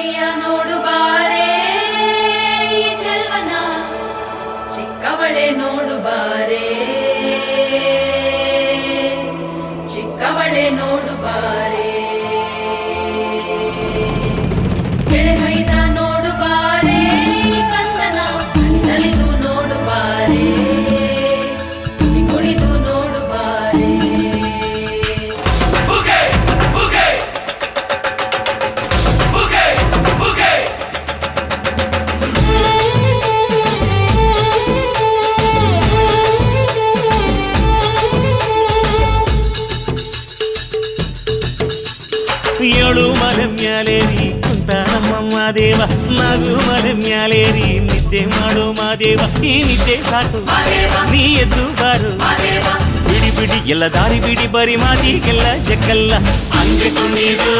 ಬಾರಯ್ಯ ನೋಡು ಬಾರೇ ಈ ಚೆಲ್ವನ ಚಿಕ್ಕವಳೆ ನೋಡು ಬಾರೇ ಚಿಕ್ಕವಳೆ ನೋಡು ಬಾರೇ ಗೆಳೆಮೈದ ನೋಡು ಬಾರೇ ಕಂದನ ನಲಿದು ನೋಡು ಬಾರೇ ಕುಣಿದು ನೋಡು ಬಾರೇ ಏಳು ಮಲೆ ಮ್ಯಾಲೇರಿ ಕುಂತ ನಮ್ಮಮ್ಮ ದೇವ ನಾಗು ಮಲೆ ಮ್ಯಾಲೇರಿ ನಿದ್ದೆ ಮಾಡು ಮಾದೇವ ಈ ನಿದ್ದೆ ಸಾಕು ನೀ ಎದ್ದು ಬಾರು ಬಿಡಿ ಬಿಡಿ ಎಲ್ಲ ದಾರಿ ಬಿಡಿ ಬರಿ ಮಾತಿಗೆಲ್ಲ ಜಗ್ಗಲ್ಲ ಅಂದುಕೊಂಡಿರು